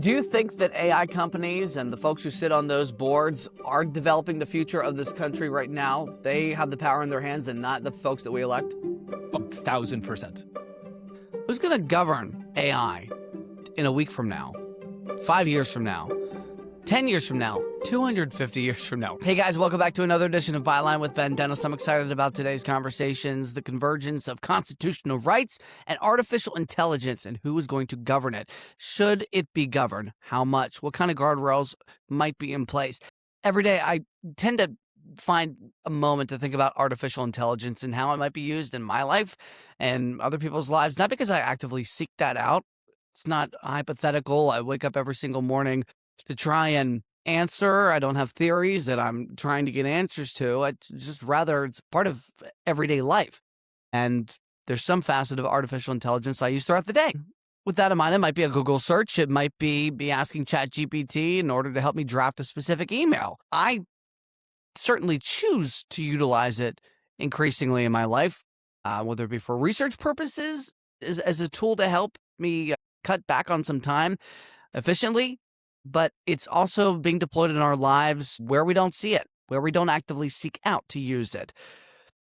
Do you think that AI companies and the folks who sit on those boards are developing the future of this country right now? They have the power in their hands and not the folks that we elect? 1,000%. Who's going to govern AI in a week from now, 5 years from now, 10 years from now, 250 years from now? Hey guys, welcome back to another edition of Byline with Ben Dennis. I'm excited about today's conversations, the convergence of constitutional rights and artificial intelligence, and who is going to govern it. Should it be governed? How much? What kind of guardrails might be in place? Every day I tend to find a moment to think about artificial intelligence and how it might be used in my life and other people's lives, not because I actively seek that out. It's not hypothetical. I wake up every single morning to try and answer. I don't have theories that I'm trying to get answers to. It's just rather, it's part of everyday life. And there's some facet of artificial intelligence I use throughout the day. With that in mind, it might be a Google search. It might be asking ChatGPT in order to help me draft a specific email. I certainly choose to utilize it increasingly in my life, whether it be for research purposes, as a tool to help me cut back on some time efficiently. But it's also being deployed in our lives where we don't see it, where we don't actively seek out to use it.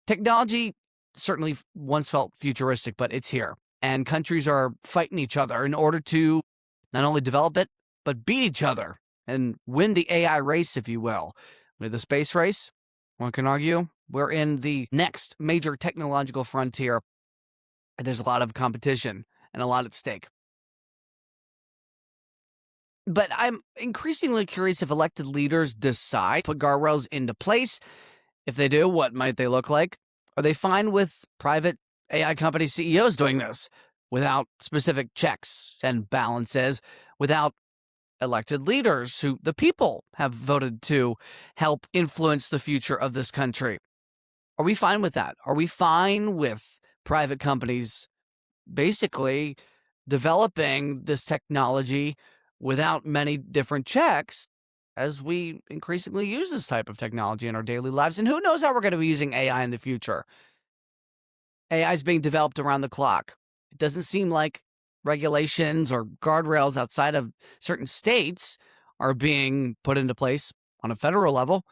Technology certainly once felt futuristic, but it's here. And countries are fighting each other in order to not only develop it, but beat each other and win the AI race, if you will. With the space race, one can argue, we're in the next major technological frontier. There's a lot of competition and a lot at stake. But I'm increasingly curious if elected leaders decide to put guardrails into place. If they do, what might they look like? Are they fine with private AI company CEOs doing this without specific checks and balances, without elected leaders who the people have voted to help influence the future of this country? Are we fine with that? Are we fine with private companies basically developing this technology without many different checks as we increasingly use this type of technology in our daily lives? And who knows how we're going to be using AI in the future? AI is being developed around the clock. It doesn't seem like regulations or guardrails outside of certain states are being put into place on a federal level.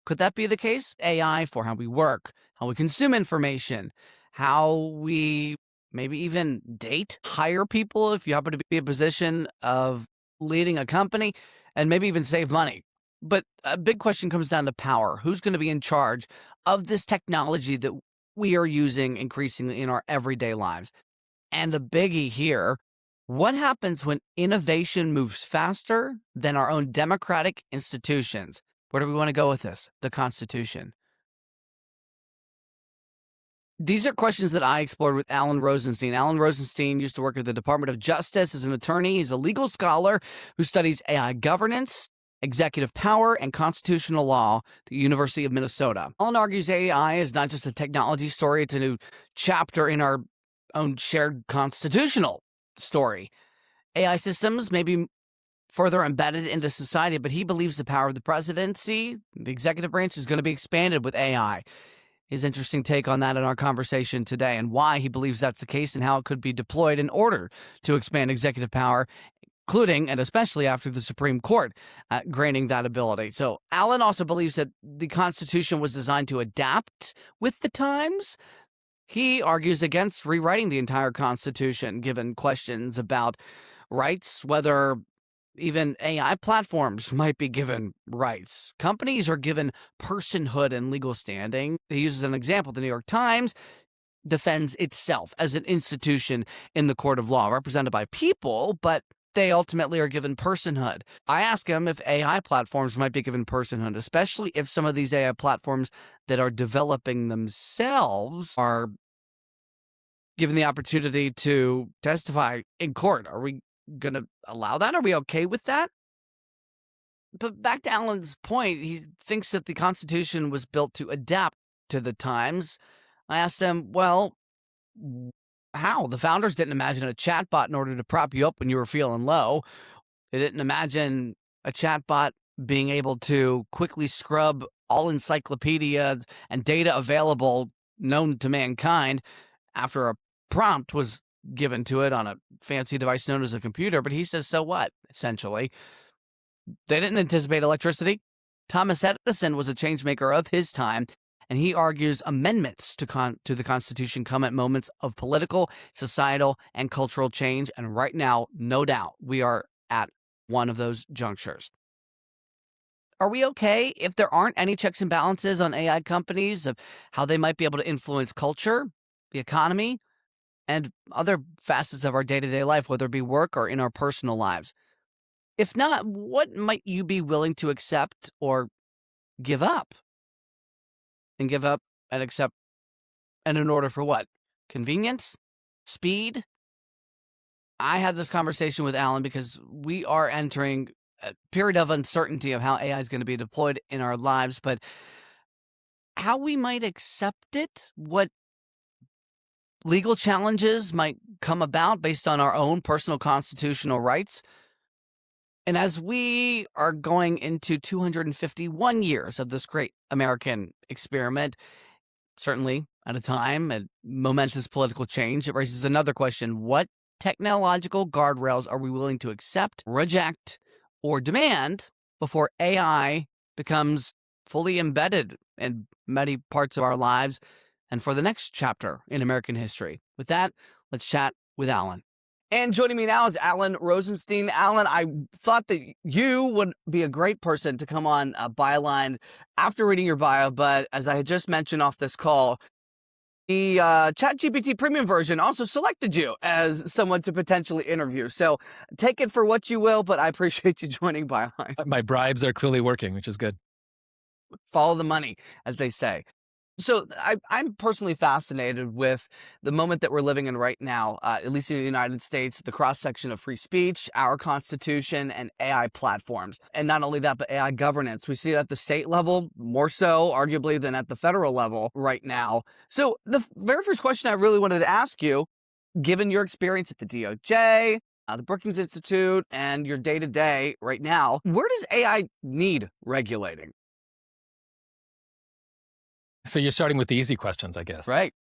Could that be the case? AI for how we work, how we consume information, how we maybe even date, hire people if you happen to be in a position of leading a company, and maybe even save money. But a big question comes down to power. Who's going to be in charge of this technology that we are using increasingly in our everyday lives? And the biggie here, what happens when innovation moves faster than our own democratic institutions? Where do we want to go with this? The Constitution. These are questions that I explored with Alan Rozenshtein. Alan Rozenshtein used to work at the Department of Justice as an attorney. He's a legal scholar who studies AI governance, executive power, and constitutional law at the University of Minnesota. Alan argues AI is not just a technology story, it's a new chapter in our own shared constitutional story. AI systems may be further embedded into society, but he believes the power of the presidency, the executive branch, is going to be expanded with AI. His interesting take on that in our conversation today, and why he believes that's the case and how it could be deployed in order to expand executive power, including and especially after the Supreme Court granting that ability. So Alan also believes that the Constitution was designed to adapt with the times. He argues against rewriting the entire Constitution, given questions about rights, whether even AI platforms might be given rights. Companies are given personhood and legal standing. He uses an example. The New York Times defends itself as an institution in the court of law, represented by people, but they ultimately are given personhood. I ask him if AI platforms might be given personhood, especially if some of these AI platforms that are developing themselves are given the opportunity to testify in court. Are we going to allow that? Are we okay with that? But back to Alan's point, he thinks that the Constitution was built to adapt to the times. I asked him, well, how? The founders didn't imagine a chatbot in order to prop you up when you were feeling low. They didn't imagine a chatbot being able to quickly scrub all encyclopedias and data available known to mankind after a prompt was given to it on a fancy device known as a computer. But he says, so what, essentially? They didn't anticipate electricity. Thomas Edison was a change maker of his time, and he argues amendments to the Constitution come at moments of political, societal, and cultural change. And right now, no doubt, we are at one of those junctures. Are we okay if there aren't any checks and balances on AI companies, of how they might be able to influence culture, the economy, and other facets of our day-to-day life, whether it be work or in our personal lives? If not, what might you be willing to accept or give up? And give up and accept, and in order for what? Convenience? Speed? I had this conversation with Alan because we are entering a period of uncertainty of how AI is going to be deployed in our lives, but how we might accept it, what legal challenges might come about based on our own personal constitutional rights. And as we are going into 251 years of this great American experiment, certainly at a time and momentous political change, it raises another question. What technological guardrails are we willing to accept, reject, or demand before AI becomes fully embedded in many parts of our lives and for the next chapter in American history? With that, let's chat with Alan. And joining me now is Alan Rozenshtein. Alan, I thought that you would be a great person to come on Byline after reading your bio, but as I had just mentioned off this call, the ChatGPT premium version also selected you as someone to potentially interview. So take it for what you will, but I appreciate you joining Byline. My bribes are clearly working, which is good. Follow the money, as they say. So I'm personally fascinated with the moment that we're living in right now, at least in the United States, the cross-section of free speech, our Constitution, and AI platforms. And not only that, but AI governance. We see it at the state level, more so, arguably, than at the federal level right now. So the very first question I really wanted to ask you, given your experience at the DOJ, the Brookings Institute, and your day-to-day right now, where does AI need regulating? So you're starting with the easy questions, I guess. Right.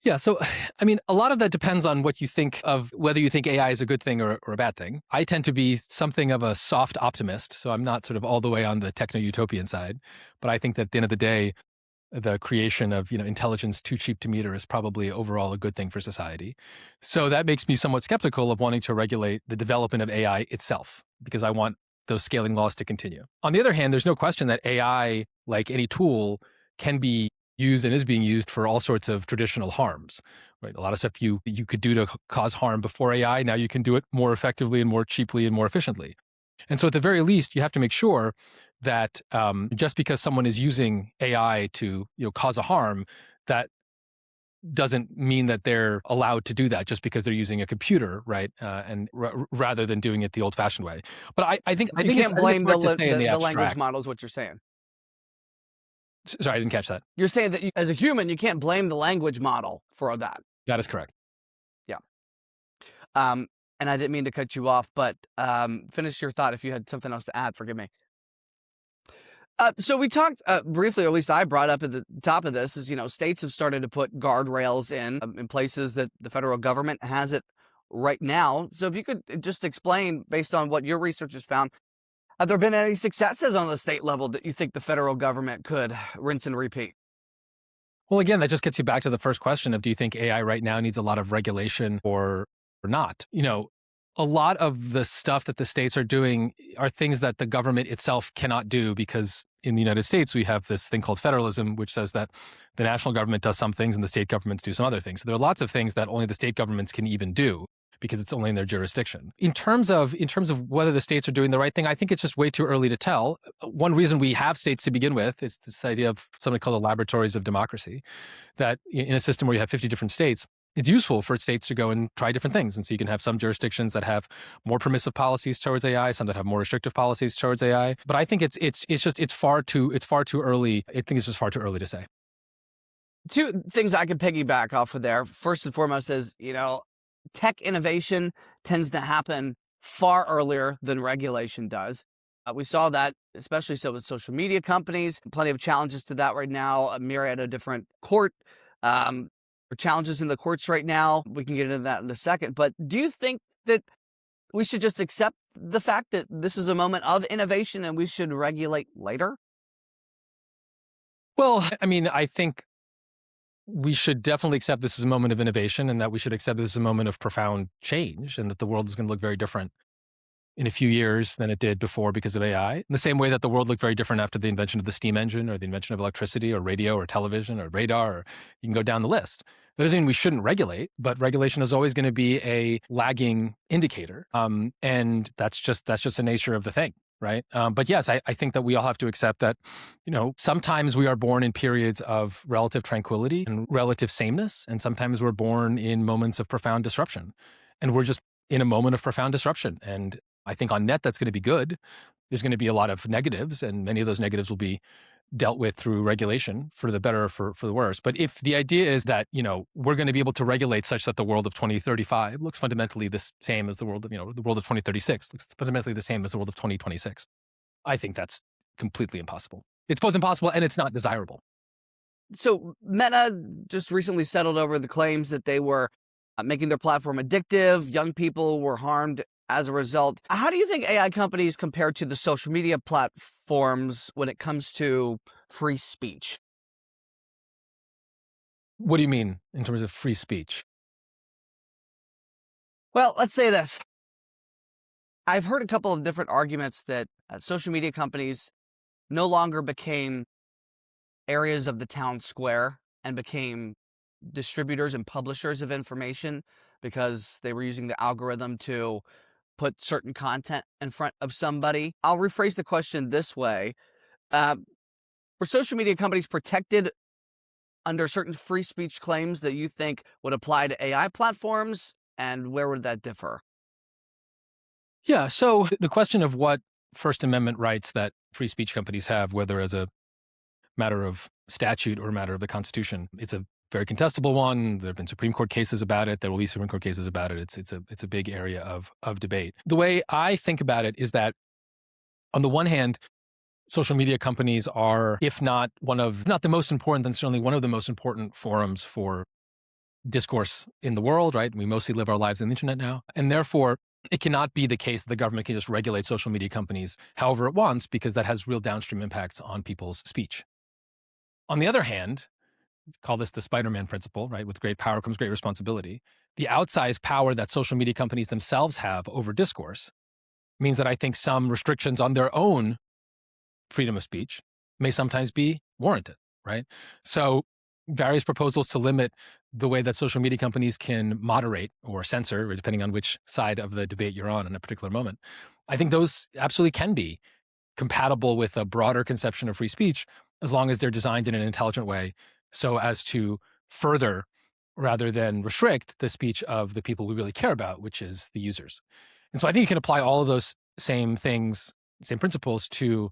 Yeah. So, I mean, a lot of that depends on what you think of, whether you think AI is a good thing or a bad thing. I tend to be something of a soft optimist. So I'm not sort of all the way on the techno-utopian side. But I think that at the end of the day, the creation of intelligence too cheap to meter is probably overall a good thing for society. So that makes me somewhat skeptical of wanting to regulate the development of AI itself, because I want those scaling laws to continue. On the other hand, there's no question that AI, like any tool, can be used and is being used for all sorts of traditional harms. Right? A lot of stuff you could do to cause harm before AI, now you can do it more effectively and more cheaply and more efficiently. And so at the very least, you have to make sure that just because someone is using AI to cause a harm, that doesn't mean that they're allowed to do that just because they're using a computer, right? And rather than doing it the old-fashioned way. But I think you can't blame the abstract language model is what you're saying. Sorry, I didn't catch that. You're saying that as a human, you can't blame the language model for that. That is correct. Yeah. And I didn't mean to cut you off, but finish your thought if you had something else to add. Forgive me. So we talked briefly, or at least I brought up at the top of this, is, states have started to put guardrails in places that the federal government has it right now. So if you could just explain, based on what your research has found, have there been any successes on the state level that you think the federal government could rinse and repeat? Well, again, that just gets you back to the first question of, do you think AI right now needs a lot of regulation or not? A lot of the stuff that the states are doing are things that the government itself cannot do, because in the United States, we have this thing called federalism, which says that the national government does some things and the state governments do some other things. So there are lots of things that only the state governments can even do, because it's only in their jurisdiction. In terms of whether the states are doing the right thing, I think it's just way too early to tell. One reason we have states to begin with is this idea of something called the laboratories of democracy, that in a system where you have 50 different states, it's useful for states to go and try different things. And so you can have some jurisdictions that have more permissive policies towards AI, some that have more restrictive policies towards AI. But I think it's far too early. I think it's just far too early to say. Two things I could piggyback off of there. First and foremost is, tech innovation tends to happen far earlier than regulation does. We saw that, especially so with social media companies. Plenty of challenges to that right now. A myriad of different court um, or challenges in the courts right now. We can get into that in a second. But do you think that we should just accept the fact that this is a moment of innovation and we should regulate later? Well, I mean, I think we should definitely accept this as a moment of innovation and that we should accept this as a moment of profound change and that the world is going to look very different in a few years than it did before because of AI. In the same way that the world looked very different after the invention of the steam engine or the invention of electricity or radio or television or radar, or you can go down the list. That doesn't mean we shouldn't regulate, but regulation is always going to be a lagging indicator. And that's just the nature of the thing. Right. But yes, I think that we all have to accept that, sometimes we are born in periods of relative tranquility and relative sameness. And sometimes we're born in moments of profound disruption. And we're just in a moment of profound disruption. And I think on net, that's going to be good. There's going to be a lot of negatives, and many of those negatives will be dealt with through regulation for the better or for the worse. But if the idea is that, we're going to be able to regulate such that the world of 2035 looks fundamentally the same as the world of, the world of 2036 looks fundamentally the same as the world of 2026, I think that's completely impossible. It's both impossible and it's not desirable. So Meta just recently settled over the claims that they were making their platform addictive. Young people were harmed as a result. How do you think AI companies compare to the social media platforms when it comes to free speech? What do you mean in terms of free speech? Well, let's say this. I've heard a couple of different arguments that social media companies no longer became areas of the town square and became distributors and publishers of information because they were using the algorithm to put certain content in front of somebody. I'll rephrase the question this way. Were social media companies protected under certain free speech claims that you think would apply to AI platforms? And where would that differ? Yeah. So the question of what First Amendment rights that free speech companies have, whether as a matter of statute or a matter of the Constitution, it's a very contestable one. There have been Supreme Court cases about it. There will be Supreme Court cases about it. It's a big area of debate. The way I think about it is that, on the one hand, social media companies are, if not the most important, then certainly one of the most important forums for discourse in the world, right? We mostly live our lives on the internet now. And therefore, it cannot be the case that the government can just regulate social media companies however it wants, because that has real downstream impacts on people's speech. On the other hand, call this the Spider-Man principle, right? With great power comes great responsibility. The outsized power that social media companies themselves have over discourse means that I think some restrictions on their own freedom of speech may sometimes be warranted, right? So various proposals to limit the way that social media companies can moderate or censor, depending on which side of the debate you're on in a particular moment, I think those absolutely can be compatible with a broader conception of free speech, as long as they're designed in an intelligent way so as to further rather than restrict the speech of the people we really care about, which is the users. And so I think you can apply all of those same things, same principles to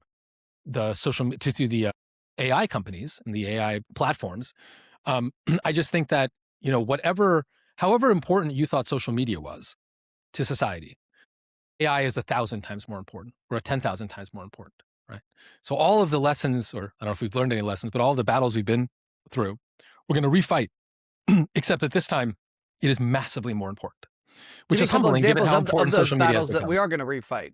the the AI companies and the AI platforms. I just think that, however important you thought social media was to society, AI is 1,000 times more important, or 10,000 times more important, right? So all of the lessons, or I don't know if we've learned any lessons, but all the battles we've been through, we're going to refight, except that this time it is massively more important, which is humbling given how important social media has become. That we are going to refight.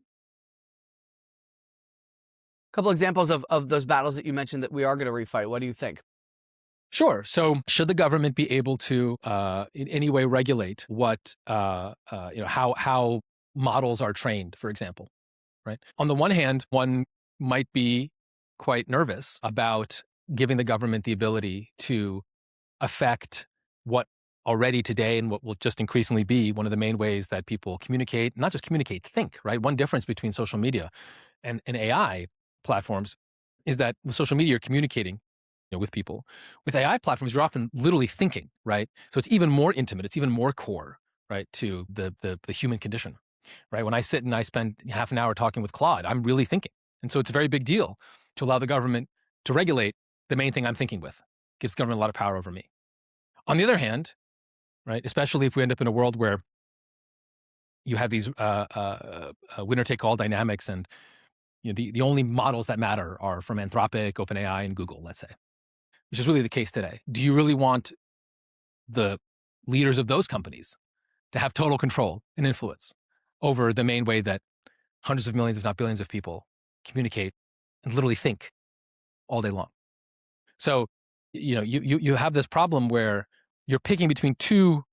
A couple examples of those battles that you mentioned that we are going to refight. What do you think? Sure. So should the government be able to in any way regulate what, how models are trained, for example, right? On the one hand, one might be quite nervous about giving the government the ability to affect what already today and what will just increasingly be one of the main ways that people communicate, not just communicate, think, right? One difference between social media and AI platforms is that with social media, you're communicating with people. With AI platforms, you're often literally thinking, right? So it's even more intimate. It's even more core, right, to the human condition, right? When I sit and I spend half an hour talking with Claude, I'm really thinking. And so it's a very big deal to allow the government to regulate the main thing I'm thinking with. It gives government a lot of power over me. On the other hand, right, especially if we end up in a world where you have these winner-take-all dynamics and The only models that matter are from Anthropic, OpenAI, and Google, let's say, which is really the case today. Do you really want the leaders of those companies to have total control and influence over the main way that hundreds of millions, if not billions of people communicate and literally think all day long? So, you have this problem where you're picking between two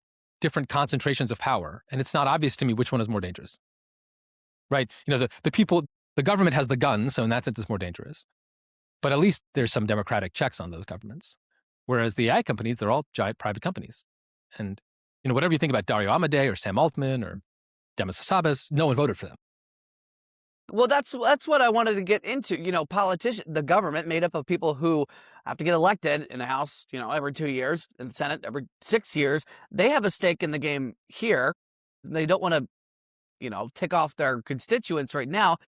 different concentrations of power, and it's not obvious to me which one is more dangerous, right? The government has the guns, so in that sense it's more dangerous. But at least there's some democratic checks on those governments. Whereas the AI companies, they're all giant private companies. And, whatever you think about Dario Amodei or Sam Altman or Demis Hassabis, no one voted for them. Well, that's what I wanted to get into. Politicians, the government made up of people who have to get elected in the House, every 2 years, in the Senate every 6 years. They have a stake in the game here. They don't want to, tick off their constituents right now.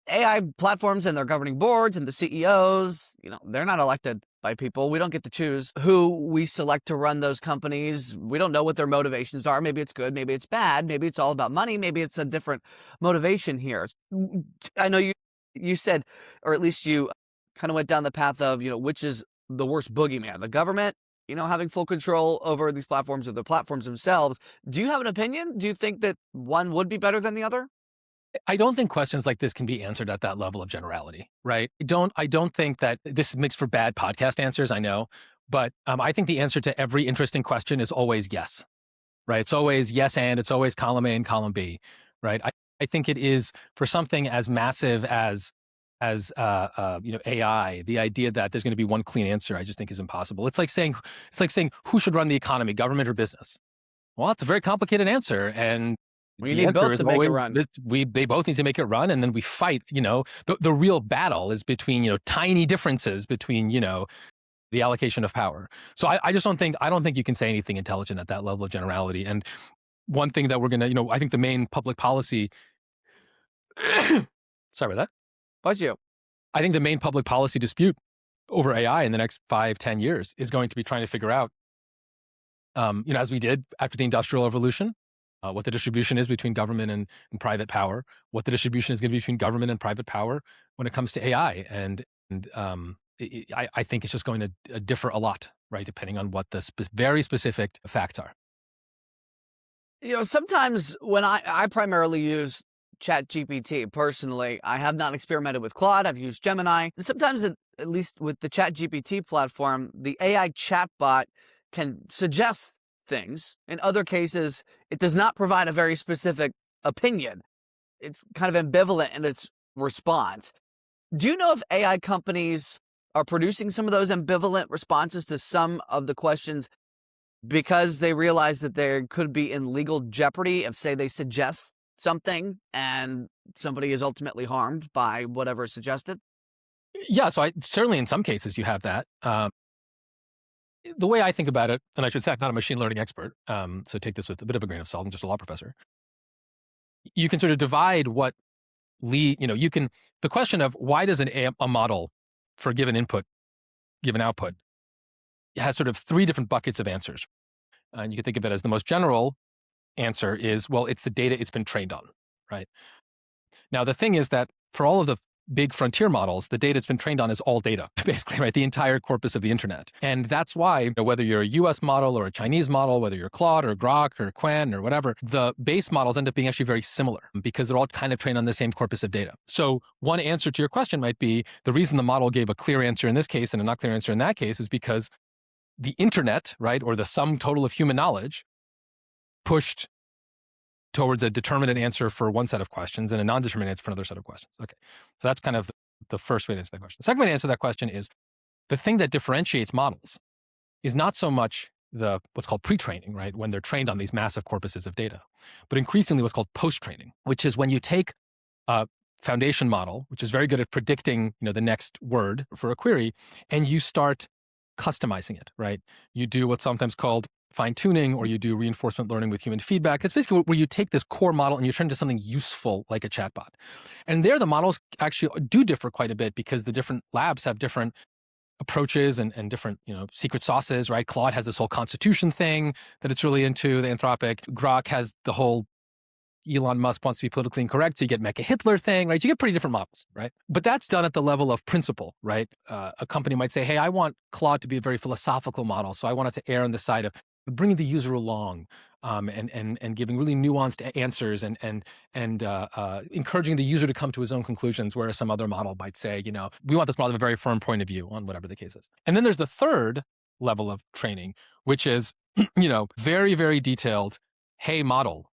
AI platforms and their governing boards and the CEOs, they're not elected by people. We don't get to choose who we select to run those companies. We don't know what their motivations are. Maybe it's good, maybe it's bad, maybe it's all about money, maybe it's a different motivation here. I know you said, or at least you kind of went down the path of, which is the worst boogeyman, the government, having full control over these platforms or the platforms themselves. Do you have an opinion? Do you think that one would be better than the other? I don't think questions like this can be answered at that level of generality, right? I don't think that this makes for bad podcast answers, I know, but I think the answer to every interesting question is always yes, right? It's always yes and, it's always column A and column B, right? I think it is for something as massive as AI, the idea that there's going to be one clean answer, I just think is impossible. It's like saying who should run the economy, government or business? Well, it's a very complicated answer, and we need both to make it run. They both need to make it run, and then we fight. The real battle is between tiny differences between the allocation of power. So I just don't think you can say anything intelligent at that level of generality. And one thing that we're gonna I think the main public policy. Sorry about that. Bless you. I think the main public policy dispute over AI in the next 5-10 years is going to be trying to figure out, as we did after the Industrial Revolution. What the distribution is between government and private power, what the distribution is going to be between government and private power when it comes to AI. And I think it's just going to differ a lot, right, depending on what the very specific facts are. Sometimes when I primarily use ChatGPT personally, I have not experimented with Claude. I've used Gemini. Sometimes, at least with the ChatGPT platform, the AI chatbot can suggest things. In other cases, it does not provide a very specific opinion. It's kind of ambivalent in its response. Do you know if AI companies are producing some of those ambivalent responses to some of the questions because they realize that they could be in legal jeopardy if, say, they suggest something and somebody is ultimately harmed by whatever is suggested? Yeah, so certainly in some cases you have that. The way I think about it, and I should say I'm not a machine learning expert, so take this with a bit of a grain of salt. I'm just a law professor. You can sort of divide what the question of why does a model for a given input, given output, it has sort of three different buckets of answers. And you can think of it as the most general answer is, well, it's the data it's been trained on, right? Now, the thing is that for all of the big frontier models, the data it's been trained on is all data, basically, right? The entire corpus of the internet. And that's why, whether you're a US model or a Chinese model, whether you're Claude or Grok or Quen or whatever, the base models end up being actually very similar because they're all kind of trained on the same corpus of data. So one answer to your question might be, the reason the model gave a clear answer in this case and a not clear answer in that case is because the internet, right, or the sum total of human knowledge pushed towards a determinate answer for one set of questions and a non-determinate answer for another set of questions. Okay, so that's kind of the first way to answer that question. The second way to answer that question is the thing that differentiates models is not so much what's called pre-training, right, when they're trained on these massive corpuses of data, but increasingly what's called post-training, which is when you take a foundation model, which is very good at predicting, the next word for a query, and you start customizing it, right? You do what's sometimes called fine-tuning, or you do reinforcement learning with human feedback. It's basically where you take this core model and you turn it into something useful like a chatbot. And there the models actually do differ quite a bit because the different labs have different approaches and different, secret sauces, right? Claude has this whole constitution thing that it's really into, the Anthropic. Grok has the whole Elon Musk wants to be politically incorrect, so you get Mecha Hitler thing, right? You get pretty different models, right? But that's done at the level of principle, right? A company might say, hey, I want Claude to be a very philosophical model, so I want it to err on the side of bringing the user along, and giving really nuanced answers and encouraging the user to come to his own conclusions, whereas some other model might say, we want this model to have a very firm point of view on whatever the case is. And then there's the third level of training, which is, very, very detailed. Hey, model,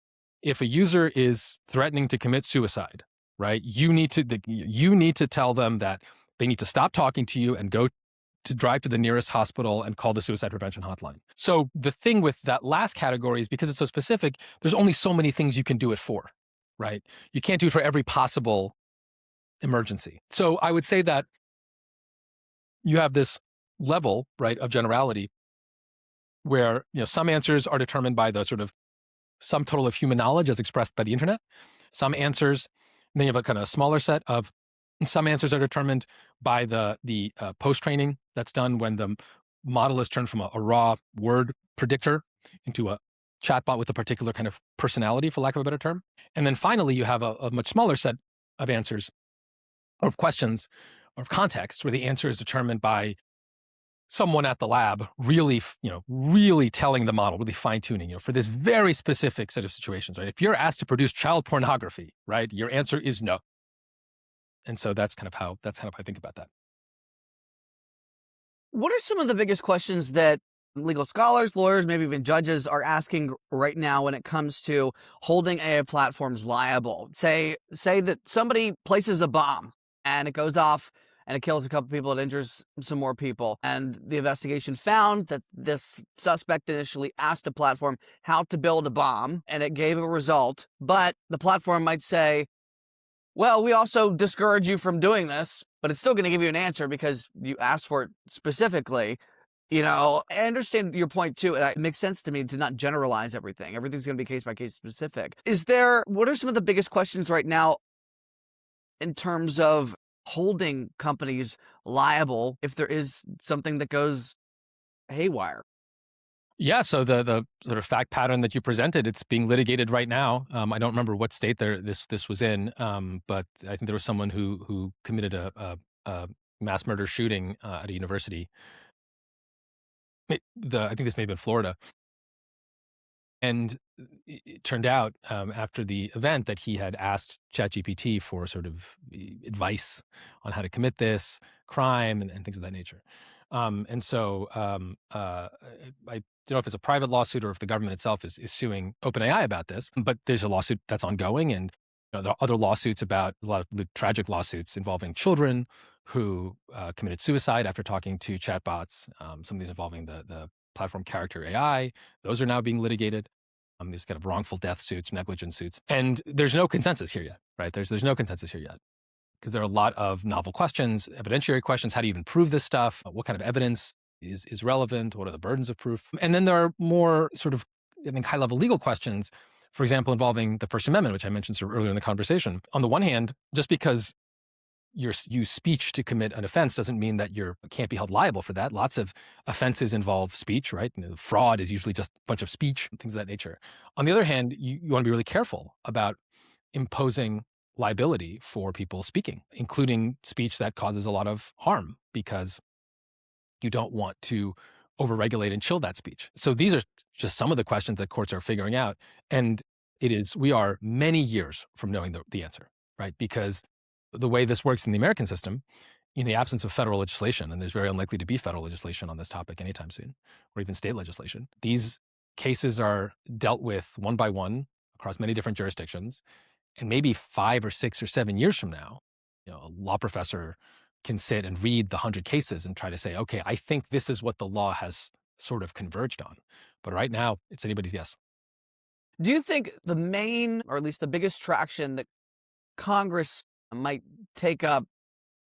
if a user is threatening to commit suicide, right, you need to tell them that they need to stop talking to you and go to drive to the nearest hospital and call the suicide prevention hotline. So the thing with that last category is because it's so specific, there's only so many things you can do it for, right? You can't do it for every possible emergency. So I would say that you have this level, right, of generality where, some answers are determined by the sort of sum total of human knowledge as expressed by the internet. Some answers, and then you have a kind of smaller set of some answers are determined by the post-training that's done when the model is turned from a raw word predictor into a chatbot with a particular kind of personality, for lack of a better term. And then finally, you have a much smaller set of answers or of questions or of context where the answer is determined by someone at the lab really telling the model, really fine-tuning, for this very specific set of situations, right? If you're asked to produce child pornography, right, your answer is no. And so that's kind of how I think about that. What are some of the biggest questions that legal scholars, lawyers, maybe even judges are asking right now when it comes to holding AI platforms liable? Say that somebody places a bomb and it goes off and it kills a couple people, it injures some more people. And the investigation found that this suspect initially asked the platform how to build a bomb, and it gave a result. But the platform might say, well, we also discourage you from doing this, but it's still going to give you an answer because you asked for it specifically. I understand your point too, and it makes sense to me to not generalize everything. Everything's going to be case by case specific. What are some of the biggest questions right now in terms of holding companies liable if there is something that goes haywire? Yeah, so the sort of fact pattern that you presented, it's being litigated right now. I don't remember what state this was in, but I think there was someone who committed a mass murder shooting at a university. I think this may have been Florida. And it turned out after the event that he had asked ChatGPT for sort of advice on how to commit this crime and things of that nature. And so I don't know if it's a private lawsuit or if the government itself is suing OpenAI about this, but there's a lawsuit that's ongoing. And there are other lawsuits about a lot of the tragic lawsuits involving children who committed suicide after talking to chatbots. Some of these involving the platform Character AI. Those are now being litigated. These kind of wrongful death suits, negligence suits. And there's no consensus here yet, right? There's no consensus here yet because there are a lot of novel questions, evidentiary questions. How do you even prove this stuff? What kind of evidence is relevant? What are the burdens of proof? And then there are more sort of, I think, high-level legal questions, for example, involving the First Amendment, which I mentioned sort of earlier in the conversation. On the one hand, just because you use speech to commit an offense doesn't mean that you can't be held liable for that. Lots of offenses involve speech, right? Fraud is usually just a bunch of speech, things of that nature. On the other hand, you want to be really careful about imposing liability for people speaking, including speech that causes a lot of harm, because you don't want to overregulate and chill that speech. So these are just some of the questions that courts are figuring out. And we are many years from knowing the answer, right? Because the way this works in the American system, in the absence of federal legislation, and there's very unlikely to be federal legislation on this topic anytime soon, or even state legislation, these cases are dealt with one by one across many different jurisdictions. And maybe 5 or 6 or 7 years from now, a law professor can sit and read the 100 cases and try to say, okay, I think this is what the law has sort of converged on. But right now, it's anybody's guess. Do you think the main, or at least the biggest traction that Congress might take up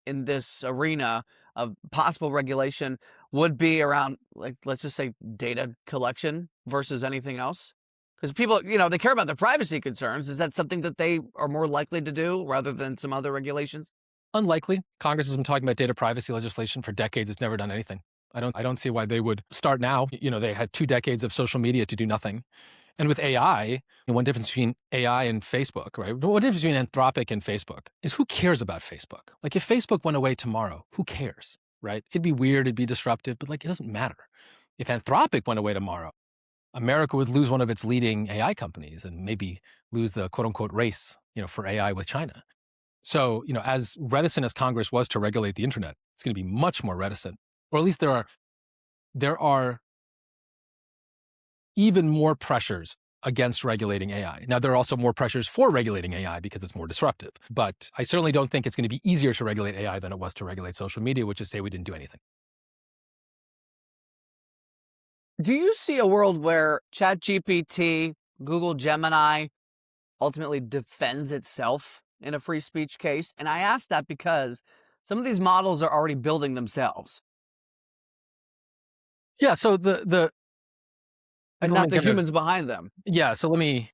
in this arena of possible regulation would be around, like, let's just say data collection versus anything else? Because people, they care about their privacy concerns. Is that something that they are more likely to do rather than some other regulations? Unlikely. Congress has been talking about data privacy legislation for decades. It's never done anything. I don't see why they would start now. They had 2 decades of social media to do nothing. And with AI, one difference between AI and Facebook, right? One difference between Anthropic and Facebook is who cares about Facebook? Like if Facebook went away tomorrow, who cares, right? It'd be weird, it'd be disruptive, but like it doesn't matter. If Anthropic went away tomorrow, America would lose one of its leading AI companies and maybe lose the quote unquote race, for AI with China. So, as reticent as Congress was to regulate the internet, it's going to be much more reticent, or at least there are even more pressures against regulating AI. Now, there are also more pressures for regulating AI because it's more disruptive. But I certainly don't think it's going to be easier to regulate AI than it was to regulate social media, which is say we didn't do anything. Do you see a world where ChatGPT, Google Gemini ultimately defends itself in a free speech case? And I ask that because some of these models are already building themselves. Yeah, so and not the humans behind them. Yeah, so let me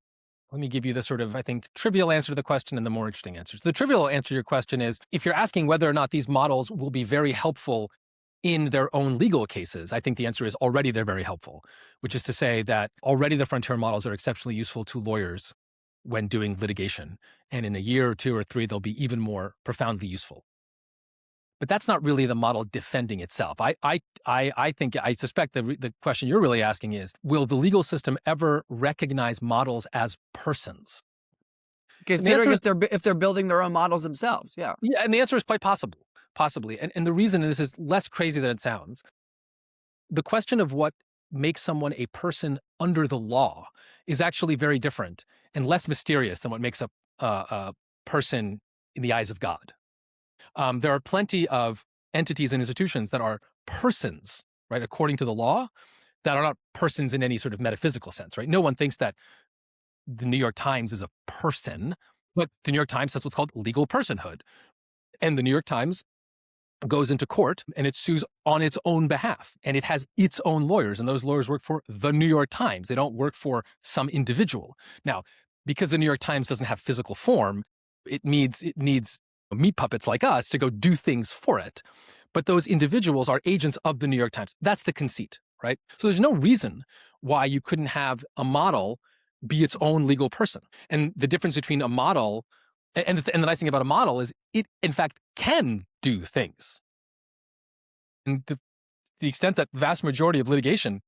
give you the sort of, I think, trivial answer to the question and the more interesting answers. The trivial answer to your question is, if you're asking whether or not these models will be very helpful in their own legal cases, I think the answer is already they're very helpful, which is to say that already the frontier models are exceptionally useful to lawyers when doing litigation. And in a year or 2 or 3, they'll be even more profoundly useful. But that's not really the model defending itself. I suspect the question you're really asking is, will the legal system ever recognize models as persons? Considering if they're building their own models themselves, yeah. Yeah, and the answer is quite possibly. And the reason, and this is less crazy than it sounds, the question of what makes someone a person under the law is actually very different and less mysterious than what makes a person in the eyes of God. There are plenty of entities and institutions that are persons, right, according to the law, that are not persons in any sort of metaphysical sense, right? No one thinks that the New York Times is a person, but the New York Times has what's called legal personhood. And the New York Times goes into court and it sues on its own behalf. And it has its own lawyers, and those lawyers work for the New York Times. They don't work for some individual. Now, because the New York Times doesn't have physical form, it needs meat puppets like us to go do things for it. But those individuals are agents of the New York Times. That's the conceit, right? So there's no reason why you couldn't have a model be its own legal person. And the difference between a model and the nice thing about a model is it, in fact, can do things. And the extent that vast majority of litigation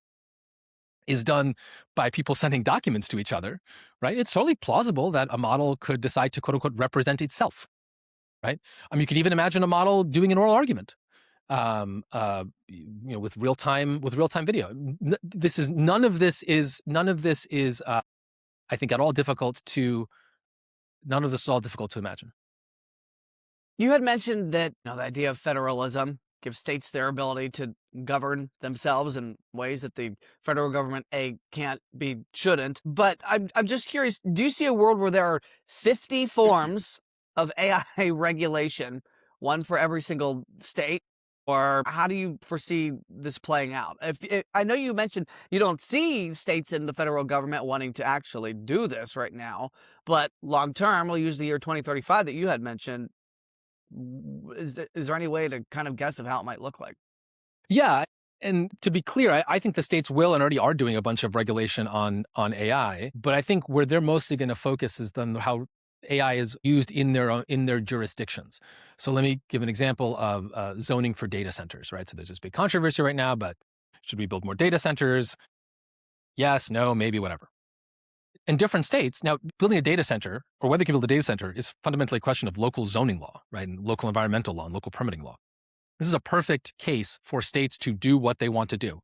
is done by people sending documents to each other, right? It's totally plausible that a model could decide to, quote unquote, represent itself. Right? You could even imagine a model doing an oral argument, with real time video. None of this is, I think, at all difficult to. None of this is all difficult to imagine. You had mentioned that the idea of federalism gives states their ability to govern themselves in ways that the federal government can't, shouldn't. But I'm just curious. Do you see a world where there are 50 forms of AI regulation, one for every single state? Or how do you foresee this playing out? I know you mentioned you don't see states in the federal government wanting to actually do this right now, but long term, we'll use the year 2035 that you had mentioned. Is there any way to kind of guess of how it might look like? Yeah. And to be clear, I think the states will and already are doing a bunch of regulation on AI. But I think where they're mostly going to focus is on how AI is used in their jurisdictions. So let me give an example of zoning for data centers, right? So there's this big controversy right now, but should we build more data centers? Yes, no, maybe, whatever. In different states, now building a data center, or whether you can build a data center, is fundamentally a question of local zoning law, right? And local environmental law and local permitting law. This is a perfect case for states to do what they want to do,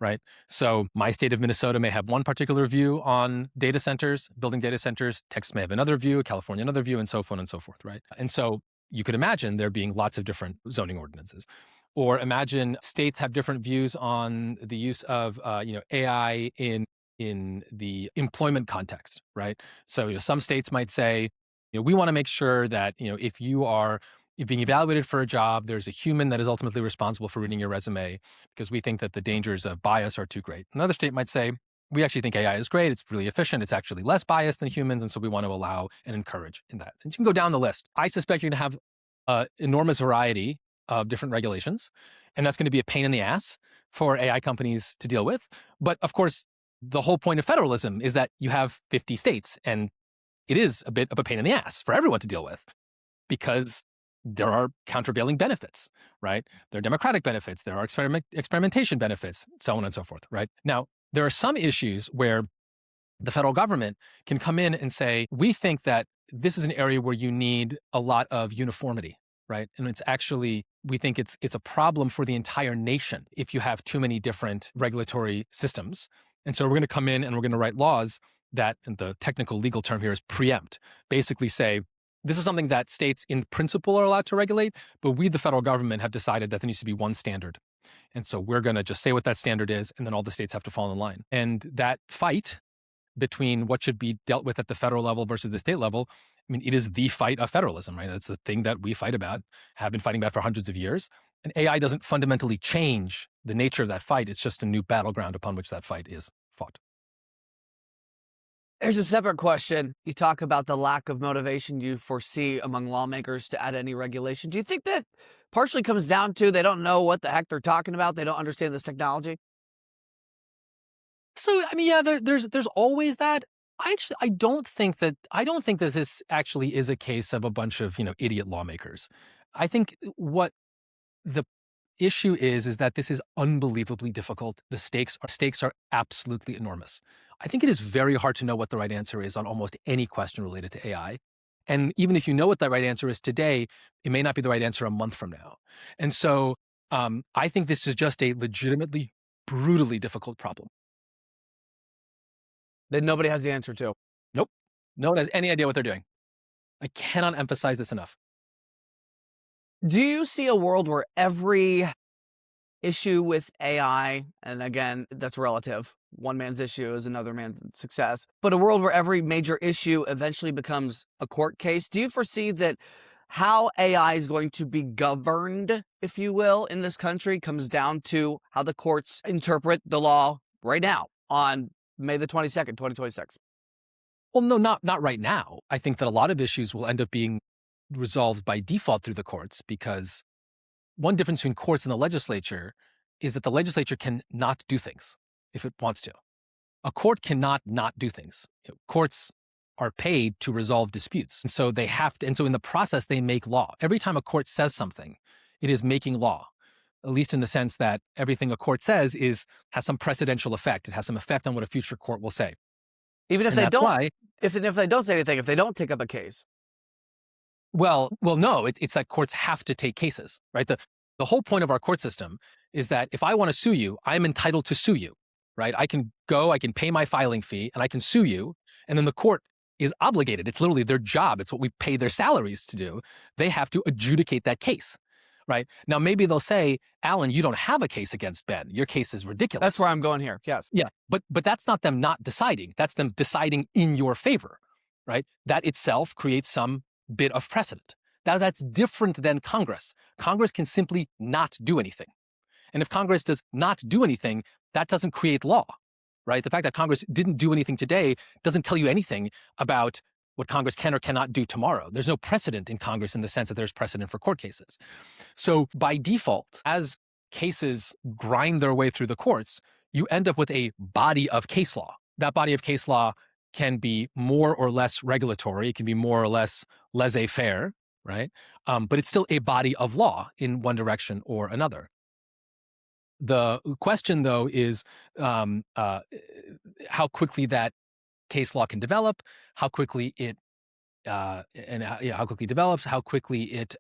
right? So my state of Minnesota may have one particular view on data centers, building data centers. Texas may have another view, California another view, and so on and so forth, right? And so you could imagine there being lots of different zoning ordinances. Or imagine states have different views on the use of AI in the employment context, right? So some states might say, we want to make sure that if you're being evaluated for a job, there's a human that is ultimately responsible for reading your resume because we think that the dangers of bias are too great. Another state might say, we actually think AI is great. It's really efficient. It's actually less biased than humans. And so we want to allow and encourage in that. And you can go down the list. I suspect you're going to have an enormous variety of different regulations. And that's going to be a pain in the ass for AI companies to deal with. But of course, The whole point of federalism is that you have 50 states, and it is a bit of a pain in the ass for everyone to deal with because there are countervailing benefits, right? There are democratic benefits, there are experimentation benefits, so on and so forth, right? Now, there are some issues where the federal government can come in and say, we think that this is an area where you need a lot of uniformity, right? And it's actually, we think it's a problem for the entire nation if you have too many different regulatory systems. And so we're going to come in and we're going to write laws that, and the technical legal term here is preempt, basically say, this is something that states in principle are allowed to regulate, but we, the federal government, have decided that there needs to be one standard. And so we're going to just say what that standard is, and then all the states have to fall in line. And that fight between what should be dealt with at the federal level versus the state level, I mean, it is the fight of federalism, right? That's the thing that we fight about, have been fighting about for hundreds of years. And AI doesn't fundamentally change the nature of that fight. It's just a new battleground upon which that fight is fought. There's a separate question. You talk about the lack of motivation you foresee among lawmakers to add any regulation. Do you think that partially comes down to they don't know what the heck they're talking about? They don't understand this technology? So, I mean, yeah, there's always that. I don't think that this actually is a case of a bunch of, idiot lawmakers. I think what the issue is that this is unbelievably difficult. The stakes are absolutely enormous. I think it is very hard to know what the right answer is on almost any question related to AI. And even if you know what the right answer is today, it may not be the right answer a month from now. And so I think this is just a legitimately, brutally difficult problem. That nobody has the answer to. Nope. No one has any idea what they're doing. I cannot emphasize this enough. Do you see a world where every issue with AI, and again, that's relative, one man's issue is another man's success, but a world where every major issue eventually becomes a court case? Do you foresee that how AI is going to be governed, if you will, in this country comes down to how the courts interpret the law right now on May the 22nd, 2026? Well, no, not right now. I think that a lot of issues will end up being resolved by default through the courts, because one difference between courts and the legislature is that the legislature can not do things if it wants to. A court cannot not do things. Courts are paid to resolve disputes. And so they have to, and so in the process, they make law. Every time a court says something, it is making law, at least in the sense that everything a court says has some precedential effect. It has some effect on what a future court will say. Even if And they that's don't, why, if they don't say anything, if they don't take up a case. well, no, it's that courts have to take cases, right? The whole point of our court system is that if I want to sue you, I'm entitled to sue you, right? I can pay my filing fee and I can sue you. And then the court is obligated. It's literally their job. It's what we pay their salaries to do. They have to adjudicate that case, right? Now, maybe they'll say, Alan, you don't have a case against Ben. Your case is ridiculous. That's where I'm going here. Yes. Yeah. But that's not them not deciding. That's them deciding in your favor, right? That itself creates some bit of precedent. Now, that's different than Congress. Congress can simply not do anything. And if Congress does not do anything, that doesn't create law, right? The fact that Congress didn't do anything today doesn't tell you anything about what Congress can or cannot do tomorrow. There's no precedent in Congress in the sense that there's precedent for court cases. So by default, as cases grind their way through the courts, you end up with a body of case law. That body of case law can be more or less regulatory. It can be more or less laissez-faire, right? But it's still a body of law in one direction or another. The question, though, is how quickly that case law can develop, how quickly it how quickly it develops, how quickly it